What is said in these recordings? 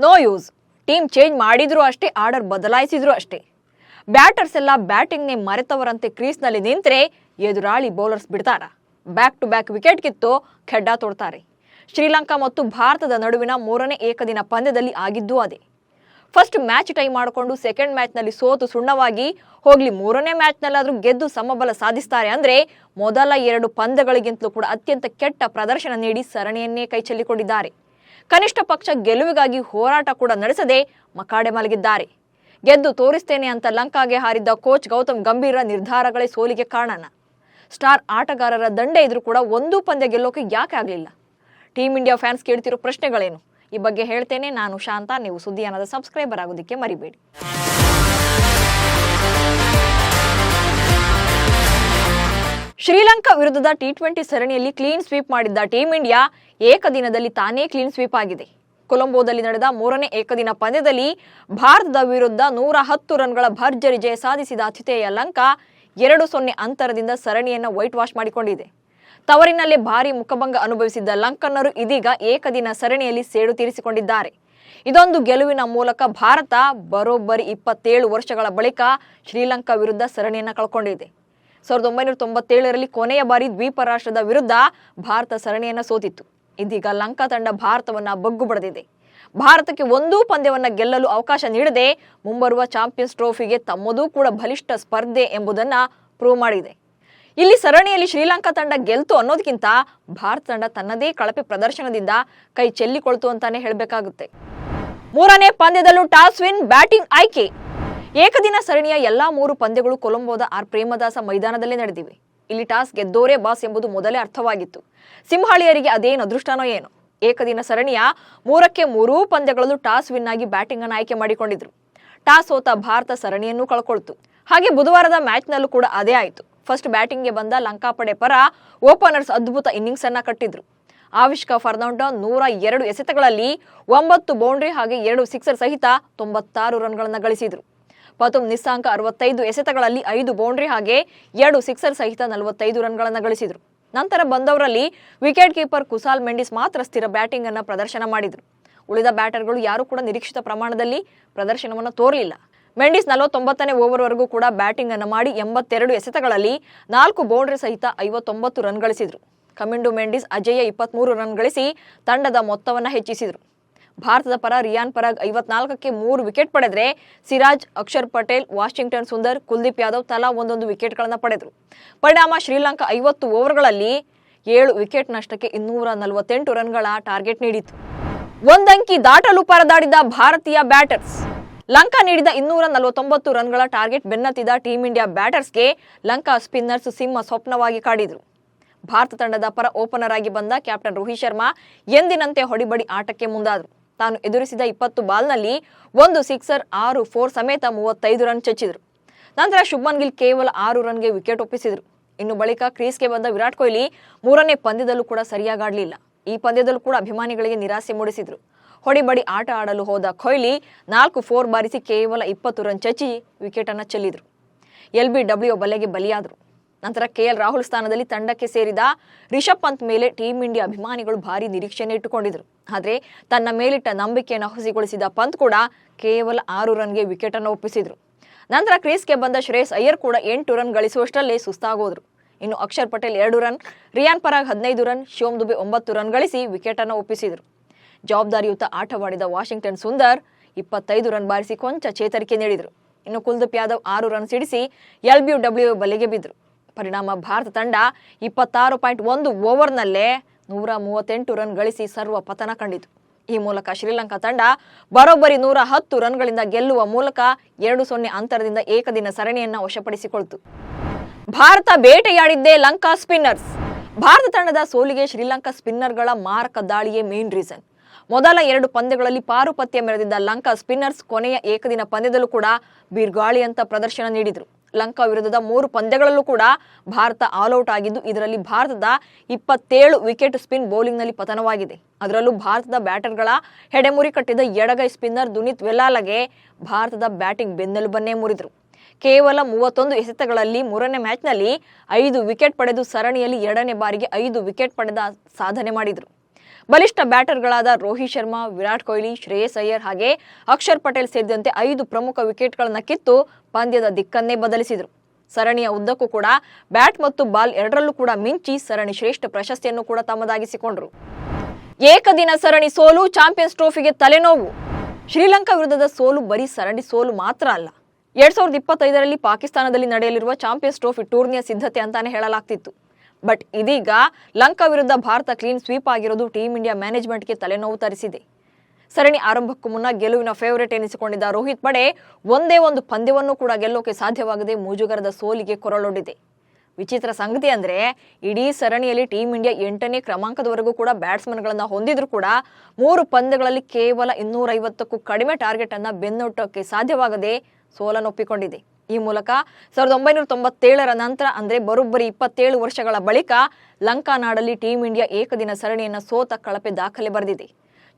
No use. Team change ಮಾಡಿದ್ರು ಅಷ್ಟೇ, order ಬದಲಾಯಿಸಿದ್ರು ಅಷ್ಟೇ. ಬ್ಯಾಟರ್ಸ್ ಎಲ್ಲ ಬ್ಯಾಟಿಂಗ್ನೇ ಮರೆತವರಂತೆ ಕ್ರೀಸ್ನಲ್ಲಿ ನಿಂತರೆ ಎದುರಾಳಿ ಬೌಲರ್ಸ್ ಬಿಡ್ತಾರ. ಬ್ಯಾಕ್ ಟು ಬ್ಯಾಕ್ ವಿಕೆಟ್ ಕಿತ್ತು ಖೆಡ್ಡ ತೋಡ್ತಾರೆ. ಶ್ರೀಲಂಕಾ ಮತ್ತು ಭಾರತದ ನಡುವಿನ 3ನೇ ಏಕದಿನ ಪಂದ್ಯದಲ್ಲಿ ಆಗಿದ್ದೂ ಅದೇ. ಫಸ್ಟ್ ಮ್ಯಾಚ್ ಟೈ ಮಾಡಿಕೊಂಡು ಸೆಕೆಂಡ್ ಮ್ಯಾಚ್ನಲ್ಲಿ ಸೋತು ಸುಣ್ಣವಾಗಿ ಹೋಗ್ಲಿ 3ನೇ ಮ್ಯಾಚ್ನಲ್ಲಾದ್ರೂ ಗೆದ್ದು ಸಮಬಲ ಸಾಧಿಸ್ತಾರೆ ಅಂದ್ರೆ ಮೊದಲ 2 ಪಂದ್ಯಗಳಿಗಿಂತಲೂ ಕೂಡ ಅತ್ಯಂತ ಕೆಟ್ಟ ಪ್ರದರ್ಶನ ನೀಡಿ ಸರಣಿಯನ್ನೇ ಕೈಚೆಲ್ಲಿಕೊಂಡಿದ್ದಾರೆ. ಕನಿಷ್ಠ ಪಕ್ಷ ಗೆಲುವಿಗಾಗಿ ಹೋರಾಟ ಕೂಡ ನಡೆಸದೆ ಮಕಾಡೆ ಮಲಗಿದ್ದಾರೆ. ಗೆದ್ದು ತೋರಿಸ್ತೇನೆ ಅಂತ ಲಂಕಾಗೆ ಹಾರಿದ್ದ ಕೋಚ್ ಗೌತಮ್ ಗಂಭೀರ ನಿರ್ಧಾರಗಳೇ ಸೋಲಿಗೆ ಕಾರಣ. ಸ್ಟಾರ್ ಆಟಗಾರರ ದಂಡೆ ಇದ್ರೂ ಕೂಡ ಒಂದೂ ಪಂದ್ಯ ಗೆಲ್ಲೋಕೆ ಯಾಕೆ ಆಗಲಿಲ್ಲ? ಟೀಮ್ ಇಂಡಿಯಾ ಫ್ಯಾನ್ಸ್ ಕೇಳ್ತಿರೋ ಪ್ರಶ್ನೆಗಳೇನು? ಈ ಬಗ್ಗೆ ಹೇಳ್ತೇನೆ. ನಾನು ಶಾಂತ. ನೀವು ಸುದ್ದಿಯಾನದ ಸಬ್ಸ್ಕ್ರೈಬರ್ ಆಗೋದಕ್ಕೆ ಮರಿಬೇಡಿ. ಶ್ರೀಲಂಕಾ ವಿರುದ್ಧದ T20 ಸರಣಿಯಲ್ಲಿ ಕ್ಲೀನ್ ಸ್ವೀಪ್ ಮಾಡಿದ್ದ ಟೀಮ್ ಇಂಡಿಯಾ ಏಕದಿನದಲ್ಲಿ ತಾನೇ ಕ್ಲೀನ್ ಸ್ವೀಪ್ ಆಗಿದೆ. ಕೊಲಂಬೋದಲ್ಲಿ ನಡೆದ 3ನೇ ಏಕದಿನ ಪಂದ್ಯದಲ್ಲಿ ಭಾರತದ ವಿರುದ್ಧ 110 ರನ್ಗಳ ಭರ್ಜರಿ ಜಯ ಸಾಧಿಸಿದ ಅತಿಥೇಯ ಲಂಕಾ 2-0 ಅಂತರದಿಂದ ಸರಣಿಯನ್ನು ವೈಟ್ ವಾಶ್ ಮಾಡಿಕೊಂಡಿದೆ. ತವರಿನಲ್ಲೇ ಭಾರಿ ಮುಖಭಂಗ ಅನುಭವಿಸಿದ್ದ ಲಂಕನ್ನರು ಇದೀಗ ಏಕದಿನ ಸರಣಿಯಲ್ಲಿ ಸೇಡು ತೀರಿಸಿಕೊಂಡಿದ್ದಾರೆ. ಇದೊಂದು ಗೆಲುವಿನ ಮೂಲಕ ಭಾರತ ಬರೋಬ್ಬರಿ 27 ವರ್ಷಗಳ ಬಳಿಕ ಶ್ರೀಲಂಕಾ ವಿರುದ್ಧ ಸರಣಿಯನ್ನು ಕಳ್ಕೊಂಡಿದೆ. 1997ರಲ್ಲಿ ಕೊನೆಯ ಬಾರಿ ದ್ವೀಪ ರಾಷ್ಟ್ರದ ವಿರುದ್ಧ ಭಾರತ ಸರಣಿಯನ್ನು ಸೋತಿತ್ತು. ಇದೀಗ ಲಂಕಾ ತಂಡ ಭಾರತವನ್ನ ಬಗ್ಗು ಬಡಿದಿದೆ. ಭಾರತಕ್ಕೆ ಒಂದೂ ಪಂದ್ಯವನ್ನ ಗೆಲ್ಲಲು ಅವಕಾಶ ನೀಡದೆ ಮುಂಬರುವ ಚಾಂಪಿಯನ್ಸ್ ಟ್ರೋಫಿಗೆ ತಮ್ಮದೂ ಕೂಡ ಬಲಿಷ್ಠ ಸ್ಪರ್ಧೆ ಎಂಬುದನ್ನ ಪ್ರೂವ್ ಮಾಡಿದೆ. ಇಲ್ಲಿ ಸರಣಿಯಲ್ಲಿ ಶ್ರೀಲಂಕಾ ತಂಡ ಗೆಲ್ತು ಅನ್ನೋದಕ್ಕಿಂತ ಭಾರತ ತಂಡ ತನ್ನದೇ ಕಳಪೆ ಪ್ರದರ್ಶನದಿಂದ ಕೈ ಚೆಲ್ಲಿಕೊಳ್ತು ಅಂತಾನೆ ಹೇಳಬೇಕಾಗುತ್ತೆ. 3ನೇ ಪಂದ್ಯದಲ್ಲೂ ಟಾಸ್ ವಿನ್ ಬ್ಯಾಟಿಂಗ್ ಆಯ್ಕೆ. ಏಕದಿನ ಸರಣಿಯ ಎಲ್ಲಾ 3 ಪಂದ್ಯಗಳು ಕೊಲಂಬೋದ ಆರ್ ಪ್ರೇಮದಾಸ ಮೈದಾನದಲ್ಲೇ ನಡೆದಿವೆ. ಇಲ್ಲಿ ಟಾಸ್ ಗೆದ್ದೋರೇ ಬಾಸ್ ಎಂಬುದು ಮೊದಲೇ ಅರ್ಥವಾಗಿತ್ತು. ಸಿಂಹಾಳಿಯರಿಗೆ ಅದೇನು ಅದೃಷ್ಟನೋ ಏನು. ಏಕದಿನ ಸರಣಿಯ 3ಕ್ಕೆ 3 ಪಂದ್ಯಗಳಲ್ಲೂ ಟಾಸ್ ವಿನ್ ಆಗಿ ಬ್ಯಾಟಿಂಗ್ ಅನ್ನು ಆಯ್ಕೆ ಮಾಡಿಕೊಂಡಿದ್ರು. ಟಾಸ್ ಸೋತ ಭಾರತ ಸರಣಿಯನ್ನು ಕಳ್ಕೊಳ್ತು. ಹಾಗೆ ಬುಧವಾರದ ಮ್ಯಾಚ್ನಲ್ಲೂ ಕೂಡ ಅದೇ ಆಯಿತು. ಫಸ್ಟ್ ಬ್ಯಾಟಿಂಗ್ಗೆ ಬಂದ ಲಂಕಾ ಪಡೆ ಪರ ಓಪನರ್ಸ್ ಅದ್ಭುತ ಇನ್ನಿಂಗ್ಸ್ ಅನ್ನ ಕಟ್ಟಿದ್ರು. ಆವಿಷ್ಕಾ ಫರ್ನಾಂಡೋ 102 ಎಸೆತಗಳಲ್ಲಿ 9 ಬೌಂಡ್ರಿ ಹಾಗೆ 2 ಸಿಕ್ಸರ್ ಸಹಿತ 96 ರನ್ಗಳನ್ನು ಗಳಿಸಿದ್ರು. ಪತುಮ್ ನಿಸ್ಸಾಂಕ 65 ಎಸೆತಗಳಲ್ಲಿ 5 ಬೌಂಡ್ರಿ ಹಾಗೆ 2 ಸಿಕ್ಸರ್ ಸಹಿತ 45 ರನ್ಗಳನ್ನು ಗಳಿಸಿದ್ರು. ನಂತರ ಬಂದವರಲ್ಲಿ ವಿಕೆಟ್ ಕೀಪರ್ ಕುಸಾಲ್ ಮೆಂಡಿಸ್ ಮಾತ್ರ ಸ್ಥಿರ ಬ್ಯಾಟಿಂಗ್ ಅನ್ನ ಪ್ರದರ್ಶನ ಮಾಡಿದ್ರು. ಉಳಿದ ಬ್ಯಾಟರ್ಗಳು ಯಾರು ಕೂಡ ನಿರೀಕ್ಷಿತ ಪ್ರಮಾಣದಲ್ಲಿ ಪ್ರದರ್ಶನವನ್ನು ತೋರಲಿಲ್ಲ. ಮೆಂಡಿಸ್ 49ನೇ ಓವರ್ವರೆಗೂ ಕೂಡ ಬ್ಯಾಟಿಂಗ್ ಅನ್ನು ಮಾಡಿ 82 ಎಸೆತಗಳಲ್ಲಿ 4 ಬೌಂಡ್ರಿ ಸಹಿತ 59 ರನ್ ಗಳಿಸಿದ್ರು. ಕಮಿಂಡು ಮೆಂಡಿಸ್ ಅಜೇಯ 23 ರನ್ ಗಳಿಸಿ ತಂಡದ ಮೊತ್ತವನ್ನು ಹೆಚ್ಚಿಸಿದ್ರು. ಭಾರತದ ಪರ ರಿಯಾನ್ ಪರಾಗ್ 54ಕ್ಕೆ 3 ವಿಕೆಟ್ ಪಡೆದರೆ ಸಿರಾಜ್, ಅಕ್ಷರ್ ಪಟೇಲ್, ವಾಷಿಂಗ್ಟನ್ ಸುಂದರ್, ಕುಲ್ದೀಪ್ ಯಾದವ್ ತಲಾ ಒಂದೊಂದು ವಿಕೆಟ್ಗಳನ್ನು ಪಡೆದರು. ಪರಿಣಾಮ ಶ್ರೀಲಂಕಾ 50 ಓವರ್ಗಳಲ್ಲಿ 7 ವಿಕೆಟ್ ನಷ್ಟಕ್ಕೆ 248 ರನ್ಗಳ ಟಾರ್ಗೆಟ್ ನೀಡಿತು. ಒಂದಂಕಿ ದಾಟಲು ಪರದಾಡಿದ ಭಾರತೀಯ ಬ್ಯಾಟರ್ಸ್. ಲಂಕಾ ನೀಡಿದ 249 ರನ್ಗಳ ಟಾರ್ಗೆಟ್ ಬೆನ್ನತ್ತಿದ ಟೀಮ್ ಇಂಡಿಯಾ ಬ್ಯಾಟರ್ಸ್ಗೆ ಲಂಕಾ ಸ್ಪಿನ್ನರ್ಸ್ ಸಿಂಹ ಸ್ವಪ್ನವಾಗಿ ಕಾಡಿದ್ರು. ಭಾರತ ತಂಡದ ಪರ ಓಪನರ್ ಆಗಿ ಬಂದ ಕ್ಯಾಪ್ಟನ್ ರೋಹಿತ್ ಶರ್ಮಾ ಎಂದಿನಂತೆ ಹೊಡಿಬಡಿ ಆಟಕ್ಕೆ ಮುಂದಾದರು. ತಾನು ಎದುರಿಸಿದ 20 ಬಾಲ್ನಲ್ಲಿ 1 ಸಿಕ್ಸರ್, 6 4 ಸಮೇತ 35 ರನ್ ಚೆಚ್ಚಿದ್ರು. ನಂತರ ಶುಭ್ಮನ್ ಗಿಲ್ ಕೇವಲ 6 ರನ್ಗೆ ವಿಕೆಟ್ ಒಪ್ಪಿಸಿದ್ರು. ಇನ್ನು ಬಳಿಕ ಕ್ರೀಸ್ಗೆ ಬಂದ ವಿರಾಟ್ ಕೊಹ್ಲಿ 3ನೇ ಪಂದ್ಯದಲ್ಲೂ ಕೂಡ ಸರಿಯಾಗಾಡಲಿಲ್ಲ. ಈ ಪಂದ್ಯದಲ್ಲೂ ಕೂಡ ಅಭಿಮಾನಿಗಳಿಗೆ ನಿರಾಸೆ ಮೂಡಿಸಿದ್ರು. ಹೊಡಿಬಡಿ ಆಟ ಆಡಲು ಹೋದ ಕೊಹ್ಲಿ 4 4 ಬಾರಿಸಿ ಕೇವಲ 20 ರನ್ ಚೆಚ್ಚಿ ವಿಕೆಟ್ ಅನ್ನು ಚೆಲ್ಲಿದ್ರು. LBW ಬಲೆಗೆ ಬಲಿಯಾದರು. ನಂತರ KL ರಾಹುಲ್ ಸ್ಥಾನದಲ್ಲಿ ತಂಡಕ್ಕೆ ಸೇರಿದ ರಿಷಬ್ ಪಂತ್ ಮೇಲೆ ಟೀಮ್ ಇಂಡಿಯಾ ಅಭಿಮಾನಿಗಳು ಭಾರಿ ನಿರೀಕ್ಷೆಯನ್ನು ಇಟ್ಟುಕೊಂಡಿದ್ರು. ಆದರೆ ತನ್ನ ಮೇಲಿಟ್ಟ ನಂಬಿಕೆಯನ್ನು ಹುಸಿಗೊಳಿಸಿದ ಪಂತ್ ಕೂಡ ಕೇವಲ 6 ರನ್ಗೆ ವಿಕೆಟ್ ಅನ್ನು ಒಪ್ಪಿಸಿದ್ರು. ನಂತರ ಕ್ರೀಸ್ಗೆ ಬಂದ ಶ್ರೇಯಸ್ ಅಯ್ಯರ್ ಕೂಡ 8 ರನ್ ಗಳಿಸುವಷ್ಟರಲ್ಲೇ ಸುಸ್ತಾಗೋದ್ರು. ಇನ್ನು Akshar Patel 2 run, Riyan Parag 15 run, Shivam Dube 9 run ಗಳಿಸಿ ವಿಕೆಟ್ ಅನ್ನು ಒಪ್ಪಿಸಿದ್ರು. ಜವಾಬ್ದಾರಿಯುತ ಆಟವಾಡಿದ ವಾಷಿಂಗ್ಟನ್ ಸುಂದರ್ 25 ರನ್ ಬಾರಿಸಿ ಕೊಂಚ ಚೇತರಿಕೆ ನೀಡಿದರು. ಇನ್ನು ಕುಲ್ದೀಪ್ ಯಾದವ್ 6 ರನ್ ಸಿಡಿಸಿ LBW ಬಲೆಗೆ ಬಿದ್ದರು. ಪರಿಣಾಮ ಭಾರತ ತಂಡ 26.1 ಓವರ್ನಲ್ಲೇ 138 ರನ್ ಗಳಿಸಿ ಸರ್ವ ಪತನ ಕಂಡಿತು. ಈ ಮೂಲಕ ಶ್ರೀಲಂಕಾ ತಂಡ ಬರೋಬ್ಬರಿ 110 ರನ್ಗಳಿಂದ ಗೆಲ್ಲುವ ಮೂಲಕ 2-0 ಅಂತರದಿಂದ ಏಕದಿನ ಸರಣಿಯನ್ನು ವಶಪಡಿಸಿಕೊಳ್ತು. ಭಾರತ ಬೇಟೆಯಾಡಿದ್ದೇ ಲಂಕಾ ಸ್ಪಿನ್ನರ್ಸ್. ಭಾರತ ತಂಡದ ಸೋಲಿಗೆ ಶ್ರೀಲಂಕಾ ಸ್ಪಿನ್ನರ್ಗಳ ಮಾರಕ ದಾಳಿಯೇ ಮೇನ್ ರೀಸನ್. ಮೊದಲ 2 ಪಂದ್ಯಗಳಲ್ಲಿ ಪಾರುಪತ್ಯ ಮೆರೆದಿದ್ದ ಲಂಕಾ ಸ್ಪಿನ್ನರ್ಸ್ ಕೊನೆಯ ಏಕದಿನ ಪಂದ್ಯದಲ್ಲೂ ಕೂಡ ಬೀರ್ಗಾಳಿಯಂತ ಪ್ರದರ್ಶನ ನೀಡಿದರು. ಲಂಕಾ ವಿರುದ್ಧದ 3 ಪಂದ್ಯಗಳಲ್ಲೂ ಕೂಡ ಭಾರತ ಆಲ್ಔಟ್ ಆಗಿದ್ದು, ಇದರಲ್ಲಿ ಭಾರತದ 27 ವಿಕೆಟ್ ಸ್ಪಿನ್ ಬೌಲಿಂಗ್ನಲ್ಲಿ ಪತನವಾಗಿದೆ. ಅದರಲ್ಲೂ ಭಾರತದ ಬ್ಯಾಟರ್ಗಳ ಹೆಡೆಮುರಿ ಕಟ್ಟಿದ ಎಡಗೈ ಸ್ಪಿನ್ನರ್ ದುನಿತ್ ವೆಲ್ಲಾಲಗೆ ಭಾರತದ ಬ್ಯಾಟಿಂಗ್ ಬೆನ್ನೆಲುಬನ್ನೇ ಮುರಿದರು. ಕೇವಲ 31 ಎಸೆತಗಳಲ್ಲಿ 3ನೇ ಮ್ಯಾಚ್ನಲ್ಲಿ 5 ವಿಕೆಟ್ ಪಡೆದು ಸರಣಿಯಲ್ಲಿ 2ನೇ ಬಾರಿಗೆ 5 ವಿಕೆಟ್ ಪಡೆದ ಸಾಧನೆ ಮಾಡಿದರು. ಬಲಿಷ್ಠ ಬ್ಯಾಟರ್ಗಳಾದ ರೋಹಿತ್ ಶರ್ಮಾ, ವಿರಾಟ್ ಕೊಹ್ಲಿ, ಶ್ರೇಯಸ್ ಅಯ್ಯರ್ ಹಾಗೆ ಅಕ್ಷರ್ ಪಟೇಲ್ ಸೇರಿದಂತೆ 5 ಪ್ರಮುಖ ವಿಕೆಟ್ಗಳನ್ನು ಕಿತ್ತು ಪಂದ್ಯದ ದಿಕ್ಕನ್ನೇ ಬದಲಿಸಿದರು. ಸರಣಿಯ ಉದ್ದಕ್ಕೂ ಕೂಡ ಬ್ಯಾಟ್ ಮತ್ತು ಬಾಲ್ ಎರಡರಲ್ಲೂ ಕೂಡ ಮಿಂಚಿ ಸರಣಿ ಶ್ರೇಷ್ಠ ಪ್ರಶಸ್ತಿಯನ್ನು ಕೂಡ ತಮ್ಮದಾಗಿಸಿಕೊಂಡರು. ಏಕದಿನ ಸರಣಿ ಸೋಲು, ಚಾಂಪಿಯನ್ಸ್ ಟ್ರೋಫಿಗೆ ತಲೆನೋವು. ಶ್ರೀಲಂಕಾ ವಿರುದ್ಧದ ಸೋಲು ಬರೀ ಸರಣಿ ಸೋಲು ಮಾತ್ರ ಅಲ್ಲ. 2025ರಲ್ಲಿ ಪಾಕಿಸ್ತಾನದಲ್ಲಿ ನಡೆಯಲಿರುವ ಚಾಂಪಿಯನ್ಸ್ ಟ್ರೋಫಿ ಟೂರ್ನಿಯ ಸಿದ್ಧತೆ ಅಂತಾನೆ ಹೇಳಲಾಗ್ತಿತ್ತು. ಬಟ್ ಇದೀಗ ಲಂಕಾ ವಿರುದ್ಧ ಭಾರತ ಕ್ಲೀನ್ ಸ್ವೀಪ್ ಆಗಿರೋದು ಟೀಂ ಇಂಡಿಯಾ ಮ್ಯಾನೇಜ್ಮೆಂಟ್ಗೆ ತಲೆನೋವು ತರಿಸಿದೆ. ಸರಣಿ ಆರಂಭಕ್ಕೂ ಮುನ್ನ ಗೆಲುವಿನ ಫೇವರೇಟ್ ಎನಿಸಿಕೊಂಡಿದ್ದ ರೋಹಿತ್ ಪಡೆ ಒಂದೇ ಒಂದು ಪಂದ್ಯವನ್ನು ಕೂಡ ಗೆಲ್ಲೋಕೆ ಸಾಧ್ಯವಾಗದೆ ಮುಜುಗರದ ಸೋಲಿಗೆ ಕೊರಳೊಡ್ಡಿದೆ. ವಿಚಿತ್ರ ಸಂಗತಿ ಅಂದ್ರೆ ಇಡೀ ಸರಣಿಯಲ್ಲಿ ಟೀಂ ಇಂಡಿಯಾ 8ನೇ ಕ್ರಮಾಂಕದವರೆಗೂ ಕೂಡ ಬ್ಯಾಟ್ಸ್ಮನ್ಗಳನ್ನ ಹೊಂದಿದ್ರು ಕೂಡ 3 ಪಂದ್ಯಗಳಲ್ಲಿ ಕೇವಲ 250ಕ್ಕೂ ಕಡಿಮೆ ಟಾರ್ಗೆಟ್ ಅನ್ನ ಬೆನ್ನಟ್ಟೋಕೆ ಸಾಧ್ಯವಾಗದೆ ಸೋಲನ್ನೊಪ್ಪಿಕೊಂಡಿದೆ. ಈ ಮೂಲಕ 1997ರ ನಂತರ ಅಂದ್ರೆ ಬರೋಬ್ಬರಿ 27 ವರ್ಷಗಳ ಬಳಿಕ ಲಂಕಾ ನಾಡಲ್ಲಿ ಟೀಂ ಇಂಡಿಯಾ ಏಕದಿನ ಸರಣಿಯನ್ನ ಸೋತ ಕಳಪೆ ದಾಖಲೆ ಬರೆದಿದೆ.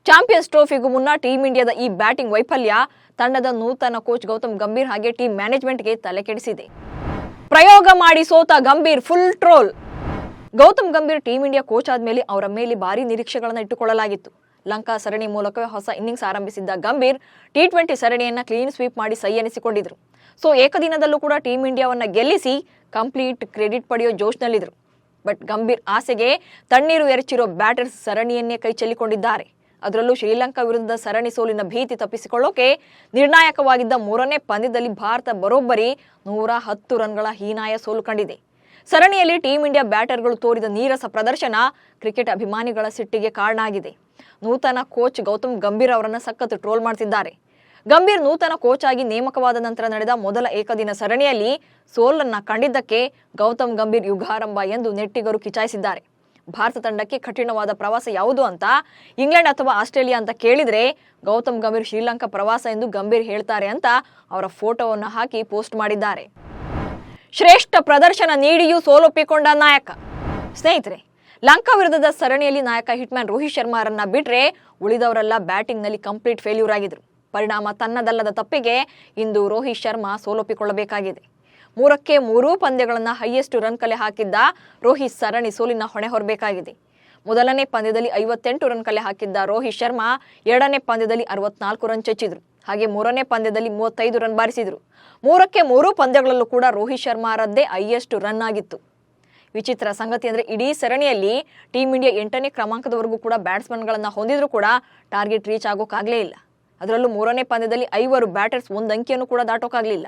ಚಾಂಪಿಯನ್ಸ್ ಟ್ರೋಫಿಗೂ ಮುನ್ನ ಟೀಂ ಇಂಡಿಯಾದ ಈ ಬ್ಯಾಟಿಂಗ್ ವೈಫಲ್ಯ ತಂಡದ ನೂತನ ಕೋಚ್ ಗೌತಮ್ ಗಂಭೀರ್ ಹಾಗೆ ಟೀಂ ಮ್ಯಾನೇಜ್ಮೆಂಟ್ಗೆ ತಲೆ ಕೆಡಿಸಿದೆ. ಪ್ರಯೋಗ ಮಾಡಿ ಸೋತ Gambhir full troll. Gautam Gambhir team India coach ಆದ್ಮೇಲೆ ಅವರ ಮೇಲೆ ಭಾರಿ ನಿರೀಕ್ಷೆಗಳನ್ನು ಇಟ್ಟುಕೊಳ್ಳಲಾಗಿತ್ತು. ಲಂಕಾ ಸರಣಿ ಮೂಲಕವೇ ಹೊಸ ಇನ್ನಿಂಗ್ಸ್ ಆರಂಭಿಸಿದ್ದ ಗಂಭೀರ್ T20 ಸರಣಿಯನ್ನ ಕ್ಲೀನ್ ಸ್ವೀಪ್ ಮಾಡಿ ಸೈ ಎನಿಸಿಕೊಂಡಿದ್ರು. ಸೊ ಏಕದಿನದಲ್ಲೂ ಕೂಡ ಟೀಂ ಇಂಡಿಯಾವನ್ನ ಗೆಲ್ಲಿಸಿ ಕಂಪ್ಲೀಟ್ ಕ್ರೆಡಿಟ್ ಪಡೆಯೋ ಜೋಶ್ನಲ್ಲಿದ್ರು. ಬಟ್ ಗಂಭೀರ್ ಆಸೆಗೆ ತಣ್ಣೀರು ಎರಚಿರೋ ಬ್ಯಾಟರ್ಸ್ ಸರಣಿಯನ್ನೇ ಕೈ ಚೆಲ್ಲಿಕೊಂಡಿದ್ದಾರೆ. ಅದರಲ್ಲೂ ಶ್ರೀಲಂಕಾ ವಿರುದ್ಧ ಸರಣಿ ಸೋಲಿನ ಭೀತಿ ತಪ್ಪಿಸಿಕೊಳ್ಳೋಕೆ ನಿರ್ಣಾಯಕವಾಗಿದ್ದ 3ನೇ ಪಂದ್ಯದಲ್ಲಿ ಭಾರತ ಬರೋಬ್ಬರಿ 110 ರನ್ಗಳ ಹೀನಾಯ ಸೋಲು ಕಂಡಿದೆ. ಸರಣಿಯಲ್ಲಿ ಟೀಂ ಇಂಡಿಯಾ ಬ್ಯಾಟರ್ಗಳು ತೋರಿದ ನೀರಸ ಪ್ರದರ್ಶನ ಕ್ರಿಕೆಟ್ ಅಭಿಮಾನಿಗಳ ಸಿಟ್ಟಿಗೆ ಕಾರಣ ಆಗಿದೆ. ನೂತನ ಕೋಚ್ ಗೌತಮ್ ಗಂಭೀರ್ ಅವರನ್ನ ಸಖತ್ ಟ್ರೋಲ್ ಮಾಡ್ತಿದ್ದಾರೆ. ಗಂಭೀರ್ ನೂತನ ಕೋಚ್ ಆಗಿ ನೇಮಕವಾದ ನಂತರ ನಡೆದ ಮೊದಲ ಏಕದಿನ ಸರಣಿಯಲ್ಲಿ ಸೋಲನ್ನ ಕಂಡಿದ್ದಕ್ಕೆ ಗೌತಮ್ ಗಂಭೀರ್ ಯುಗಾರಂಭ ಎಂದು ನೆಟ್ಟಿಗರು ಕಿಚಾಯಿಸಿದ್ದಾರೆ. ಭಾರತ ತಂಡಕ್ಕೆ ಕಠಿಣವಾದ ಪ್ರವಾಸ ಯಾವುದು ಅಂತ ಇಂಗ್ಲೆಂಡ್ ಅಥವಾ ಆಸ್ಟ್ರೇಲಿಯಾ ಅಂತ ಕೇಳಿದ್ರೆ ಗೌತಮ್ ಗಂಭೀರ್ ಶ್ರೀಲಂಕಾ ಪ್ರವಾಸ ಎಂದು ಗಂಭೀರ್ ಹೇಳ್ತಾರೆ ಅಂತ ಅವರ ಫೋಟೋವನ್ನು ಹಾಕಿ ಪೋಸ್ಟ್ ಮಾಡಿದ್ದಾರೆ. ಶ್ರೇಷ್ಠ ಪ್ರದರ್ಶನ ನೀಡಿಯೂ ಸೋಲೊಪ್ಪಿಕೊಂಡ ನಾಯಕ. ಸ್ನೇಹಿತರೆ, ಲಂಕಾ ವಿರುದ್ಧದ ಸರಣಿಯಲ್ಲಿ ನಾಯಕ ಹಿಟ್ಮ್ಯಾನ್ ರೋಹಿತ್ ಶರ್ಮಾರನ್ನ ಬಿಟ್ರೆ ಉಳಿದವರೆಲ್ಲ ಬ್ಯಾಟಿಂಗ್ ನಲ್ಲಿ ಕಂಪ್ಲೀಟ್ ಫೇಲ್ಯೂರ್ ಆಗಿದ್ರು. ಪರಿಣಾಮ ತನ್ನದಲ್ಲದ ತಪ್ಪಿಗೆ ಇಂದು ರೋಹಿತ್ ಶರ್ಮಾ ಸೋಲೊಪ್ಪಿಕೊಳ್ಳಬೇಕಾಗಿದೆ. 3ಕ್ಕೆ 3 ಪಂದ್ಯಗಳನ್ನ ಹೈಯೆಸ್ಟ್ ರನ್ ಕಲೆ ಹಾಕಿದ್ದ ರೋಹಿತ್ ಸರಣಿ ಸೋಲಿನ ಹೊಣೆ ಹೊರಬೇಕಾಗಿದೆ. ಮೊದಲನೇ ಪಂದ್ಯದಲ್ಲಿ 58 ರನ್ ಕಲೆ ಹಾಕಿದ್ದ ರೋಹಿತ್ ಶರ್ಮಾ 2ನೇ ಪಂದ್ಯದಲ್ಲಿ 64 ರನ್ ಚಚ್ಚಿದ್ರು. ಹಾಗೆ 3ನೇ ಪಂದ್ಯದಲ್ಲಿ 35 ರನ್ ಬಾರಿಸಿದ್ರು. 3ಕ್ಕೆ 3 ಪಂದ್ಯಗಳಲ್ಲೂ ಕೂಡ ರೋಹಿತ್ ಶರ್ಮಾರದ್ದೇ ಹೈಯೆಸ್ಟ್ ರನ್ ಆಗಿತ್ತು. ವಿಚಿತ್ರ ಸಂಗತಿ ಅಂದ್ರೆ ಇಡೀ ಸರಣಿಯಲ್ಲಿ ಟೀಂ ಇಂಡಿಯಾ 8ನೇ ಕ್ರಮಾಂಕದವರೆಗೂ ಕೂಡ ಬ್ಯಾಟ್ಸ್ಮನ್ಗಳನ್ನ ಹೊಂದಿದ್ರು ಕೂಡ ಟಾರ್ಗೆಟ್ ರೀಚ್ ಆಗೋಕ್ಕಾಗಲೇ ಇಲ್ಲ. ಅದರಲ್ಲೂ 3ನೇ ಪಂದ್ಯದಲ್ಲಿ 5 ಬ್ಯಾಟರ್ಸ್ ಒಂದು ಅಂಕಿಯನ್ನು ಕೂಡ ದಾಟೋಕ್ಕಾಗಲಿಲ್ಲ.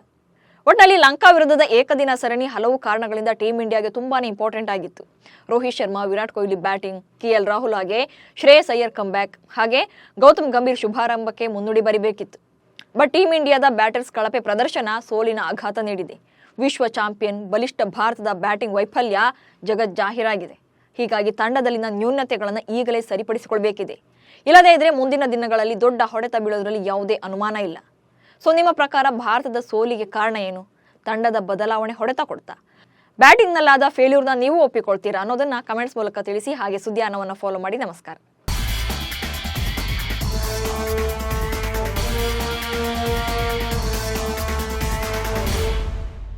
ಒಟ್ಟಿನಲ್ಲಿ ಲಂಕಾ ವಿರುದ್ಧದ ಏಕದಿನ ಸರಣಿ ಹಲವು ಕಾರಣಗಳಿಂದ ಟೀಂ ಇಂಡಿಯಾಗೆ ತುಂಬಾನೇ ಇಂಪಾರ್ಟೆಂಟ್ ಆಗಿತ್ತು. ರೋಹಿತ್ ಶರ್ಮಾ, ವಿರಾಟ್ ಕೊಹ್ಲಿ ಬ್ಯಾಟಿಂಗ್, KL ರಾಹುಲ್ ಹಾಗೆ ಶ್ರೇಯಸ್ ಅಯ್ಯರ್ ಕಮ್ಬ್ಯಾಕ್ ಹಾಗೆ ಗೌತಮ್ ಗಂಭೀರ್ ಶುಭಾರಂಭಕ್ಕೆ ಮುನ್ನುಡಿ ಬರಿಬೇಕಿತ್ತು. ಬಟ್ ಟೀಂ ಇಂಡಿಯಾದ ಬ್ಯಾಟರ್ಸ್ ಕಳಪೆ ಪ್ರದರ್ಶನ ಸೋಲಿನ ಆಘಾತ ನೀಡಿದೆ. ವಿಶ್ವ ಚಾಂಪಿಯನ್ ಬಲಿಷ್ಠ ಭಾರತದ ಬ್ಯಾಟಿಂಗ್ ವೈಫಲ್ಯ ಜಗಜ್ಜಾಹೀರಾಗಿದೆ. ಹೀಗಾಗಿ ತಂಡದಲ್ಲಿನ ನ್ಯೂನತೆಗಳನ್ನು ಈಗಲೇ ಸರಿಪಡಿಸಿಕೊಳ್ಬೇಕಿದೆ. ಇಲ್ಲದೇ ಇದ್ರೆ ಮುಂದಿನ ದಿನಗಳಲ್ಲಿ ದೊಡ್ಡ ಹೊಡೆತ ಬೀಳೋದ್ರಲ್ಲಿ ಯಾವುದೇ ಅನುಮಾನ ಇಲ್ಲ. ಸೊ ನಿಮ್ಮ ಪ್ರಕಾರ ಭಾರತದ ಸೋಲಿಗೆ ಕಾರಣ ಏನು? ತಂಡದ ಬದಲಾವಣೆ ಹೊಡೆತ ಕೊಡ್ತಾ? ಬ್ಯಾಟಿಂಗ್ನಲ್ಲಾದ ಫೇಲ್ಯೂರ್ನ ನೀವು ಒಪ್ಪಿಕೊಳ್ತೀರಾ ಅನ್ನೋದನ್ನ ಕಮೆಂಟ್ಸ್ ಮೂಲಕ ತಿಳಿಸಿ. ಹಾಗೆ ಸುದ್ದಿ ಅನ್ನೋವನ್ನು ಫಾಲೋ ಮಾಡಿ. ನಮಸ್ಕಾರ.